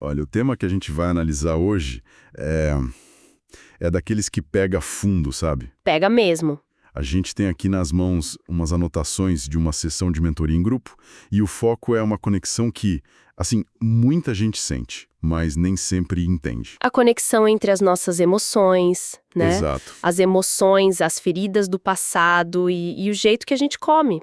Olha, o tema que a gente vai analisar hoje é daqueles que pega fundo, sabe? Pega mesmo. A gente tem aqui nas mãos umas anotações de uma sessão de mentoria em grupo e o foco é uma conexão que, assim, muita gente sente, mas nem sempre entende. A conexão entre as nossas emoções, né? Exato. As emoções, as feridas do passado e o jeito que a gente come.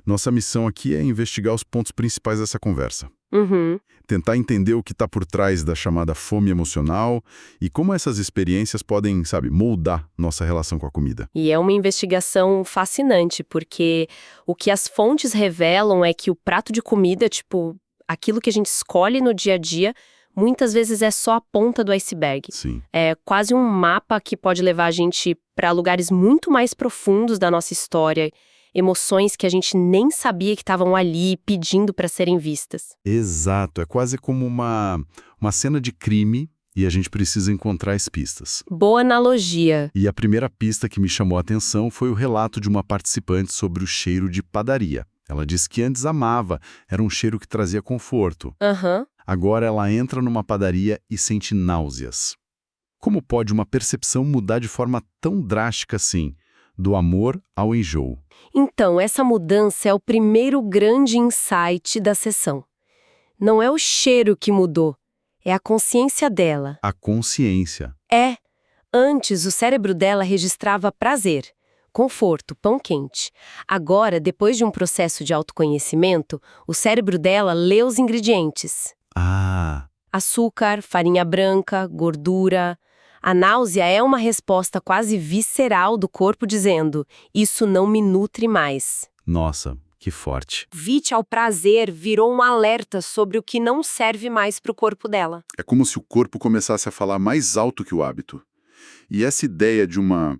Nossa missão aqui é investigar os pontos principais dessa conversa. Uhum. Tentar entender o que está por trás da chamada fome emocional e como essas experiências podem, sabe, moldar nossa relação com a comida. E é uma investigação fascinante, porque o que as fontes revelam é que o prato de comida, tipo, aquilo que a gente escolhe no dia a dia, muitas vezes é só a ponta do iceberg. Sim. É quase um mapa que pode levar a gente para lugares muito mais profundos da nossa história, emoções que a gente nem sabia que estavam ali pedindo para serem vistas. Exato. É quase como uma cena de crime e a gente precisa encontrar as pistas. Boa analogia. E a primeira pista que me chamou a atenção foi o relato de uma participante sobre o cheiro de padaria. Ela disse que antes amava, era um cheiro que trazia conforto. Aham. Agora ela entra numa padaria e sente náuseas. Como pode uma percepção mudar de forma tão drástica assim, do amor ao enjoo? Então, essa mudança é o primeiro grande insight da sessão. Não é o cheiro que mudou, é a consciência dela. A consciência. Antes, o cérebro dela registrava prazer, conforto, pão quente. Agora, depois de um processo de autoconhecimento, o cérebro dela lê os ingredientes. Ah, Açúcar, farinha branca, gordura. A náusea é uma resposta quase visceral do corpo dizendo: isso não me nutre mais. nossa, que forte. Vite ao prazer virou um alerta sobre o que não serve mais para o corpo dela. É como se o corpo começasse a falar mais alto que o hábito. E essa ideia de uma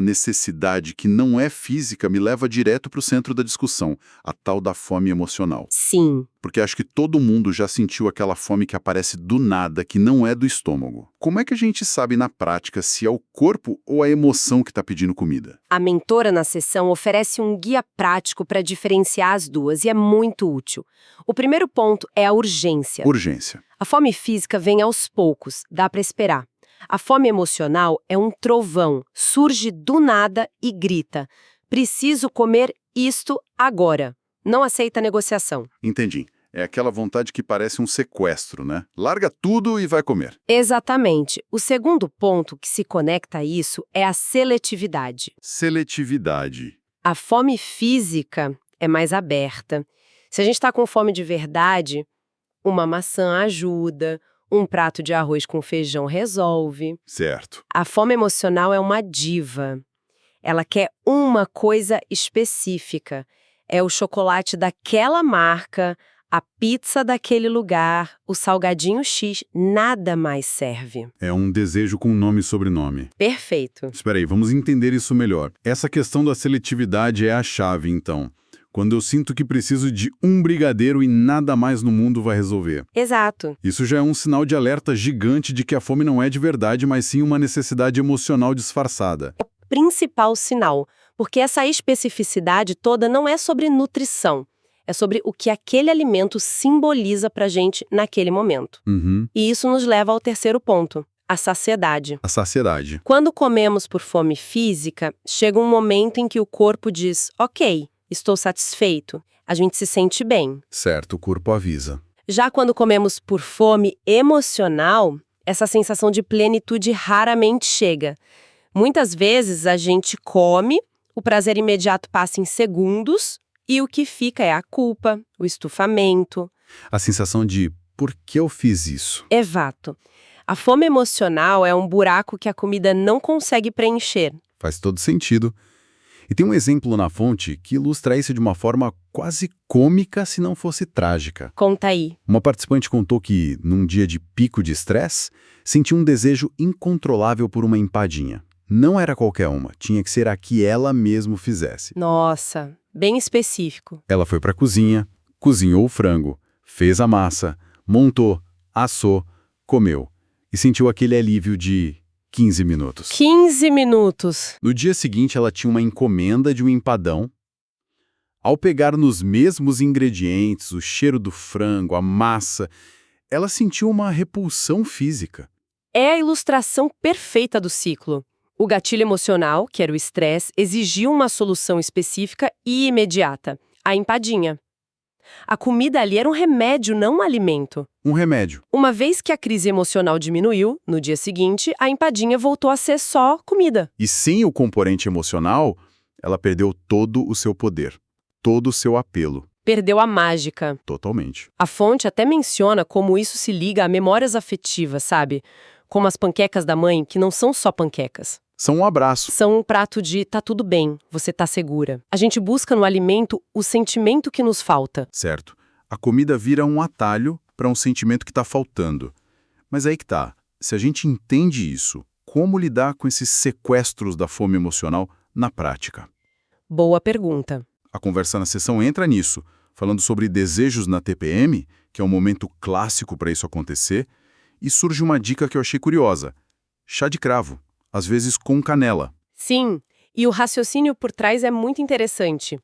necessidade que não é física me leva direto para o centro da discussão, a tal da fome emocional. Sim. Porque acho que todo mundo já sentiu aquela fome que aparece do nada, que não é do estômago. Como é que a gente sabe na prática se é o corpo ou a emoção que está pedindo comida? A mentora na sessão oferece um guia prático para diferenciar as duas e é muito útil. O primeiro ponto é a urgência. Urgência. A fome física vem aos poucos, dá para esperar. A fome emocional é um trovão, surge do nada e grita: preciso comer isto agora. Não aceita negociação. Entendi. É aquela vontade que parece um sequestro, né? Larga tudo e vai comer. Exatamente. O segundo ponto que se conecta a isso é a seletividade. Seletividade. A fome física é mais aberta. Se a gente está com fome de verdade, uma maçã ajuda, um prato de arroz com feijão resolve. Certo. A fome emocional é uma diva. Ela quer uma coisa específica. É o chocolate daquela marca, a pizza daquele lugar, o salgadinho X, nada mais serve. É um desejo com nome e sobrenome. Perfeito. Espera aí, vamos entender isso melhor. Essa questão da seletividade é a chave, então. Quando eu sinto que preciso de um brigadeiro e nada mais no mundo vai resolver. Exato. Isso já é um sinal de alerta gigante de que a fome não é de verdade, mas sim uma necessidade emocional disfarçada. Principal sinal, porque essa especificidade toda não é sobre nutrição, é sobre o que aquele alimento simboliza pra gente naquele momento. Uhum. E isso nos leva ao terceiro ponto, a saciedade. A saciedade. Quando comemos por fome física, chega um momento em que o corpo diz: ok, estou satisfeito, a gente se sente bem. Certo, o corpo avisa. Já quando comemos por fome emocional, essa sensação de plenitude raramente chega. Muitas vezes a gente come, o prazer imediato passa em segundos e o que fica é a culpa, o estufamento. A sensação de por que eu fiz isso? Exato. A fome emocional é um buraco que a comida não consegue preencher. Faz todo sentido. E tem um exemplo na fonte que ilustra isso de uma forma quase cômica, se não fosse trágica. Conta aí. Uma participante contou que, num dia de pico de estresse, sentiu um desejo incontrolável por uma empadinha. Não era qualquer uma, tinha que ser a que ela mesma fizesse. Nossa, bem específico. Ela foi para a cozinha, cozinhou o frango, fez a massa, montou, assou, comeu e sentiu aquele alívio de 15 minutos. 15 minutos. No dia seguinte, ela tinha uma encomenda de um empadão. Ao pegar nos mesmos ingredientes, o cheiro do frango, a massa, ela sentiu uma repulsão física. É a ilustração perfeita do ciclo. O gatilho emocional, que era o estresse, exigiu uma solução específica e imediata, a empadinha. A comida ali era um remédio, não um alimento. Um remédio. Uma vez que a crise emocional diminuiu, no dia seguinte, a empadinha voltou a ser só comida. E sem o componente emocional, ela perdeu todo o seu poder, todo o seu apelo. Perdeu a mágica. Totalmente. A fonte até menciona como isso se liga a memórias afetivas, sabe? Como as panquecas da mãe, que não são só panquecas. São um abraço. São um prato de tá tudo bem, você tá segura. A gente busca no alimento o sentimento que nos falta. Certo. A comida vira um atalho para um sentimento que está faltando. Mas aí que tá. Se a gente entende isso, como lidar com esses sequestros da fome emocional na prática? Boa pergunta. A conversa na sessão entra nisso, falando sobre desejos na TPM, que é um momento clássico para isso acontecer, e surge uma dica que eu achei curiosa. Chá de cravo, às vezes com canela. Sim, e o raciocínio por trás é muito interessante.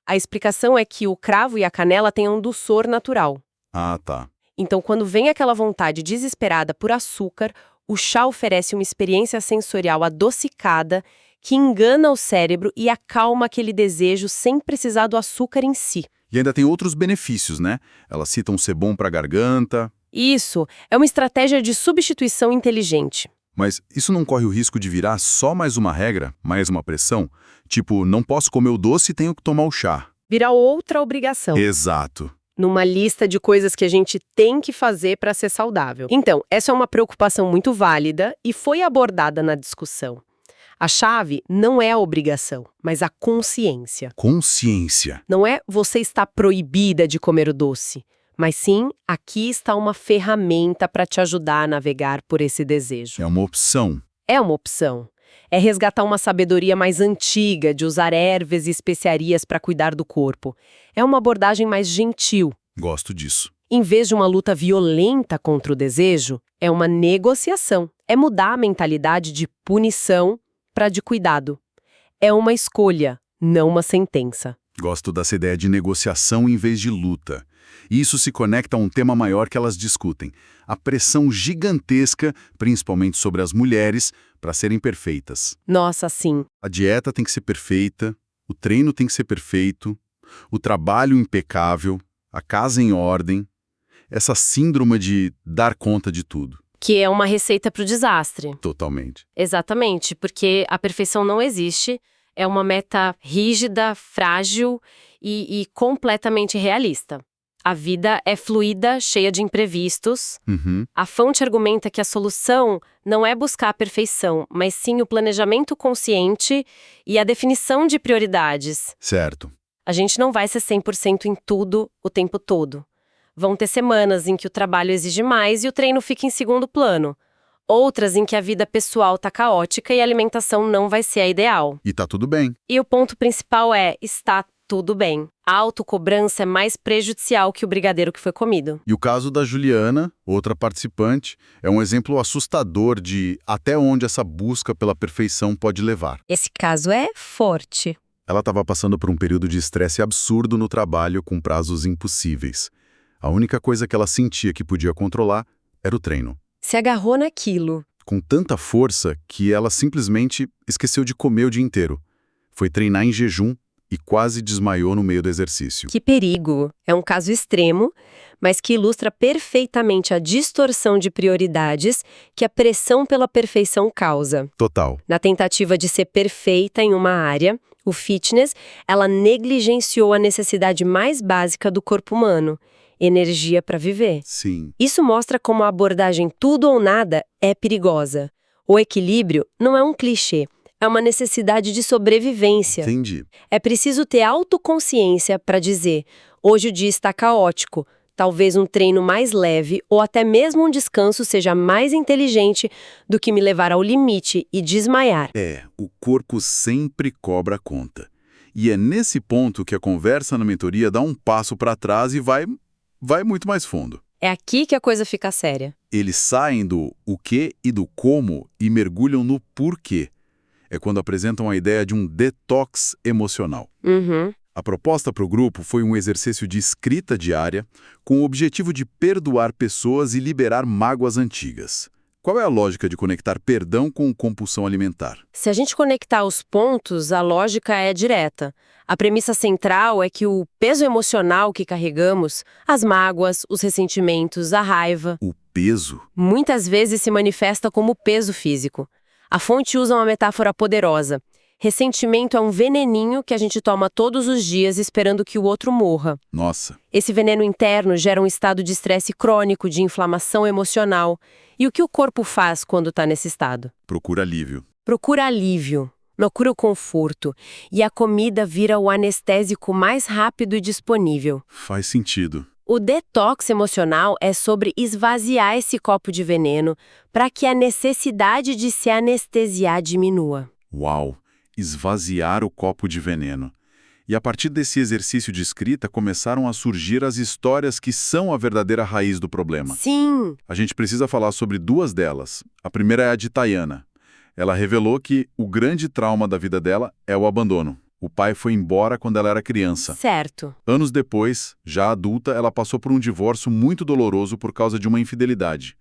A explicação é que o cravo e a canela têm um dulçor natural. Ah, tá. Então, quando vem aquela vontade desesperada por açúcar, o chá oferece uma experiência sensorial adocicada que engana o cérebro e acalma aquele desejo sem precisar do açúcar em si. E ainda tem outros benefícios, né? Elas citam ser bom para a garganta. Isso é uma estratégia de substituição inteligente. Mas isso não corre o risco de virar só mais uma regra, mais uma pressão? Tipo, não posso comer o doce e tenho que tomar o chá. Vira outra obrigação. Exato. Numa lista de coisas que a gente tem que fazer para ser saudável. Então, essa é uma preocupação muito válida e foi abordada na discussão. A chave não é a obrigação, mas a consciência. Consciência. Não é você está proibida de comer o doce, mas sim, aqui está uma ferramenta para te ajudar a navegar por esse desejo. É uma opção. É uma opção. É resgatar uma sabedoria mais antiga de usar ervas e especiarias para cuidar do corpo. É uma abordagem mais gentil. Gosto disso. Em vez de uma luta violenta contra o desejo, é uma negociação. É mudar a mentalidade de punição para de cuidado. É uma escolha, não uma sentença. Gosto dessa ideia de negociação em vez de luta. E isso se conecta a um tema maior que elas discutem: a pressão gigantesca, principalmente sobre as mulheres, para serem perfeitas. Nossa, sim. A dieta tem que ser perfeita, o treino tem que ser perfeito, o trabalho impecável, a casa em ordem. Essa síndrome de dar conta de tudo. Que é uma receita para o desastre. Totalmente. Exatamente, porque a perfeição não existe, é uma meta rígida, frágil e completamente realista. A vida é fluida, cheia de imprevistos. A fonte argumenta que a solução não é buscar a perfeição, mas sim o planejamento consciente e a definição de prioridades. Certo. A gente não vai ser 100% em tudo o tempo todo. Vão ter semanas em que o trabalho exige mais e o treino fica em segundo plano. Outras em que a vida pessoal tá caótica e a alimentação não vai ser a ideal. E tá tudo bem. E o ponto principal é, está tudo bem. A autocobrança é mais prejudicial que o brigadeiro que foi comido. E o caso da Juliana, outra participante, é um exemplo assustador de até onde essa busca pela perfeição pode levar. Esse caso é forte. Ela estava passando por um período de estresse absurdo no trabalho com prazos impossíveis. A única coisa que ela sentia que podia controlar era o treino. Se agarrou naquilo. Com tanta força que ela simplesmente esqueceu de comer o dia inteiro. Foi treinar em jejum e quase desmaiou no meio do exercício. Que perigo! É um caso extremo, mas que ilustra perfeitamente a distorção de prioridades que a pressão pela perfeição causa. Total. Na tentativa de ser perfeita em uma área, o fitness, ela negligenciou a necessidade mais básica do corpo humano: energia para viver. Sim. Isso mostra como a abordagem tudo ou nada é perigosa. O equilíbrio não é um clichê, é uma necessidade de sobrevivência. Entendi. É preciso ter autoconsciência para dizer: hoje o dia está caótico, talvez um treino mais leve ou até mesmo um descanso seja mais inteligente do que me levar ao limite e desmaiar. O corpo sempre cobra conta. E é nesse ponto que a conversa na mentoria dá um passo para trás e vai muito mais fundo. É aqui que a coisa fica séria. Eles saem do o que e do como e mergulham no porquê. É quando apresentam a ideia de um detox emocional. A proposta para o grupo foi um exercício de escrita diária com o objetivo de perdoar pessoas e liberar mágoas antigas. Qual é a lógica de conectar perdão com compulsão alimentar? Se a gente conectar os pontos, a lógica é direta. A premissa central é que o peso emocional que carregamos, as mágoas, os ressentimentos, a raiva, O peso? muitas vezes se manifesta como peso físico. A fonte usa uma metáfora poderosa. Ressentimento é um veneninho que a gente toma todos os dias esperando que o outro morra. Nossa, Esse veneno interno gera um estado de estresse crônico, de inflamação emocional. E o que o corpo faz quando está nesse estado? procura alívio. Procura alívio, procura o conforto. E a comida vira o anestésico mais rápido e disponível. Faz sentido. O detox emocional é sobre esvaziar esse copo de veneno para que a necessidade de se anestesiar diminua. Uau! Esvaziar o copo de veneno. E a partir desse exercício de escrita começaram a surgir as histórias que são a verdadeira raiz do problema. Sim, A gente precisa falar sobre duas delas. A primeira é a de Tayana. Ela revelou que o grande trauma da vida dela é o abandono. O pai foi embora quando ela era criança. certo. Anos depois, já adulta, ela passou por um divórcio muito doloroso por causa de uma infidelidade.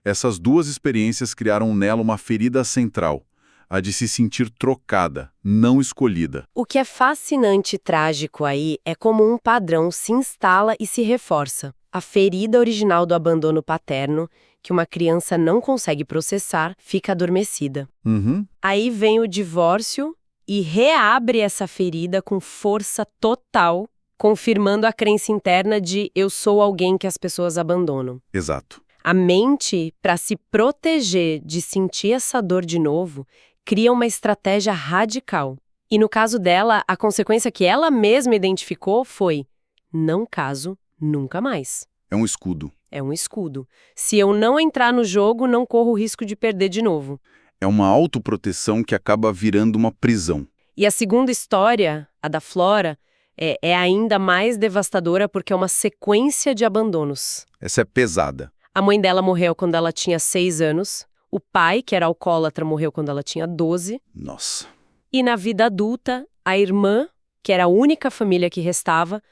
Essas duas experiências criaram nela uma ferida central, a de se sentir trocada, não escolhida. O que é fascinante e trágico aí é como um padrão se instala e se reforça. A ferida original do abandono paterno, que uma criança não consegue processar, fica adormecida. Uhum. Aí vem o divórcio e reabre essa ferida com força total, confirmando a crença interna de eu sou alguém que as pessoas abandonam. Exato. A mente, para se proteger de sentir essa dor de novo, cria uma estratégia radical. E no caso dela, a consequência que ela mesma identificou foi: não caso nunca mais. É um escudo. É um escudo. Se eu não entrar no jogo, não corro o risco de perder de novo. É uma autoproteção que acaba virando uma prisão. E a segunda história, a da Flora, é ainda mais devastadora porque é uma sequência de abandonos. Essa é pesada. A mãe dela morreu quando ela tinha 6 anos, o pai, que era alcoólatra, morreu quando ela tinha 12, Nossa. e na vida adulta, a irmã, que era a única família que restava,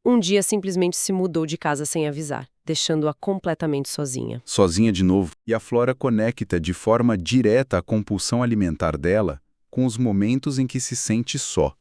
um dia simplesmente se mudou de casa sem avisar, deixando-a completamente sozinha. Sozinha de novo. E a Flora conecta de forma direta a compulsão alimentar dela com os momentos em que se sente só.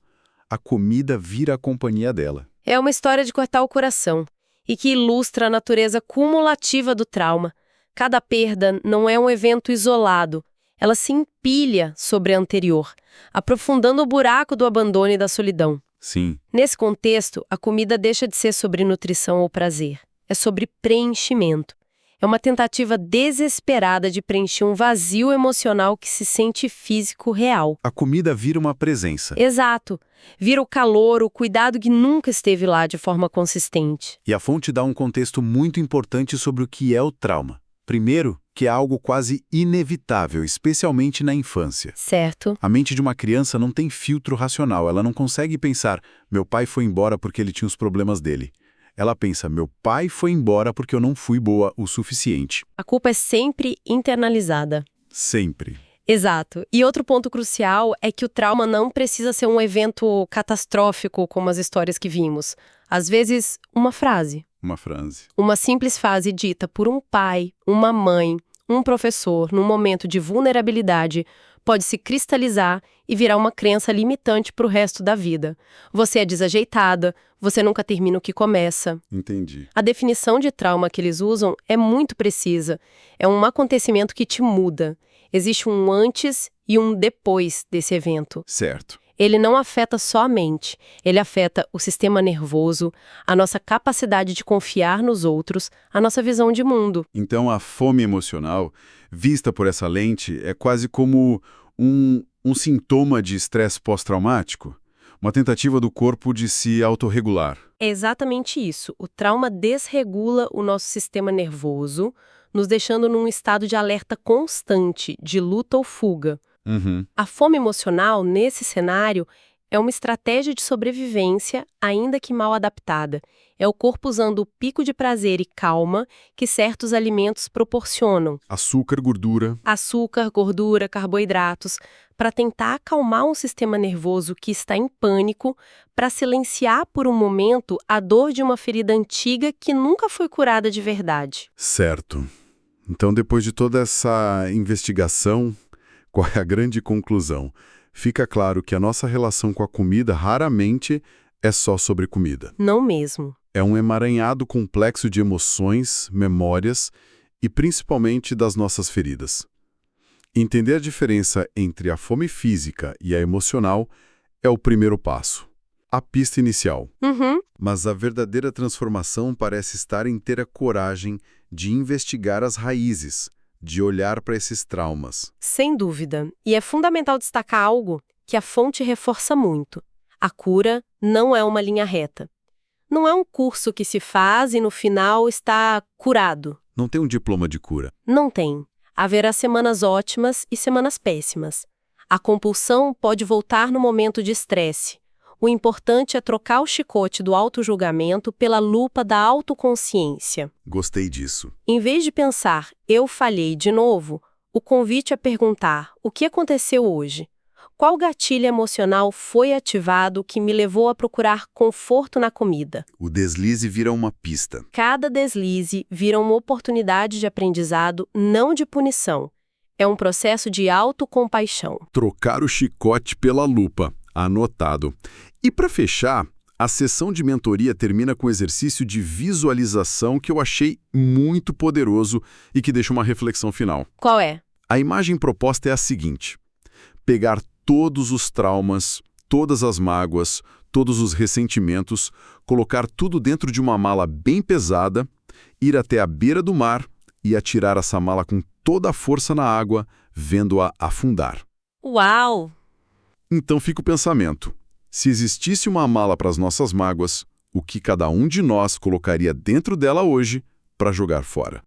A comida vira a companhia dela. É uma história de cortar o coração e que ilustra a natureza cumulativa do trauma. Cada perda não é um evento isolado, ela se empilha sobre a anterior, aprofundando o buraco do abandono e da solidão. Sim, Nesse contexto, a comida deixa de ser sobre nutrição ou prazer. É sobre preenchimento. É uma tentativa desesperada de preencher um vazio emocional que se sente físico real. a comida vira uma presença. Exato. Vira o calor, o cuidado que nunca esteve lá de forma consistente. E a fonte dá um contexto muito importante sobre o que é o trauma. Primeiro, que é algo quase inevitável, especialmente na infância. Certo? A mente de uma criança não tem filtro racional, ela não consegue pensar, meu pai foi embora porque ele tinha os problemas dele. Ela pensa, meu pai foi embora porque eu não fui boa o suficiente. A culpa é sempre internalizada. Sempre. Exato. E outro ponto crucial é que o trauma não precisa ser um evento catastrófico como as histórias que vimos. Às vezes, uma frase. Uma frase. Uma simples frase dita por um pai, uma mãe, um professor, num momento de vulnerabilidade, pode se cristalizar e virar uma crença limitante para o resto da vida. Você é desajeitada, você nunca termina o que começa. Entendi. A definição de trauma que eles usam é muito precisa. É um acontecimento que te muda. Existe um antes e um depois desse evento. Certo. Ele não afeta só a mente, ele afeta o sistema nervoso, a nossa capacidade de confiar nos outros, a nossa visão de mundo. Então a fome emocional, vista por essa lente, é quase como um sintoma de estresse pós-traumático? Uma tentativa do corpo de se autorregular. É exatamente isso. O trauma desregula o nosso sistema nervoso, nos deixando num estado de alerta constante, de luta ou fuga. Uhum. A fome emocional, nesse cenário, é É uma estratégia de sobrevivência, ainda que mal adaptada. É o corpo usando o pico de prazer e calma que certos alimentos proporcionam. Açúcar, gordura. Açúcar, gordura, carboidratos, para tentar acalmar um sistema nervoso que está em pânico, para silenciar por um momento a dor de uma ferida antiga que nunca foi curada de verdade. Certo. Então, depois de toda essa investigação, qual é a grande conclusão? Fica claro que a nossa relação com a comida raramente é só sobre comida. Não mesmo. É um emaranhado complexo de emoções, memórias e principalmente das nossas feridas. Entender a diferença entre a fome física e a emocional é o primeiro passo, a pista inicial. Uhum. Mas a verdadeira transformação parece estar em ter a coragem de investigar as raízes, de olhar para esses traumas. Sem dúvida. E é fundamental destacar algo que a fonte reforça muito. A cura não é uma linha reta. Não é um curso que se faz e no final está curado. Não tem um diploma de cura. Não tem. Haverá semanas ótimas e semanas péssimas. A compulsão pode voltar no momento de estresse. O importante é trocar o chicote do autojulgamento pela lupa da autoconsciência. Gostei disso. Em vez de pensar, eu falhei de novo, o convite é perguntar, o que aconteceu hoje? Qual gatilho emocional foi ativado que me levou a procurar conforto na comida? O deslize vira uma pista. Cada deslize vira uma oportunidade de aprendizado, não de punição. É um processo de autocompaixão. Trocar o chicote pela lupa. Anotado. E para fechar, a sessão de mentoria termina com um exercício de visualização que eu achei muito poderoso e que deixa uma reflexão final. Qual é? A imagem proposta é a seguinte: pegar todos os traumas, todas as mágoas, todos os ressentimentos, colocar tudo dentro de uma mala bem pesada, ir até a beira do mar e atirar essa mala com toda a força na água, vendo-a afundar. Uau! Então fica o pensamento. Se existisse uma mala para as nossas mágoas, o que cada um de nós colocaria dentro dela hoje para jogar fora?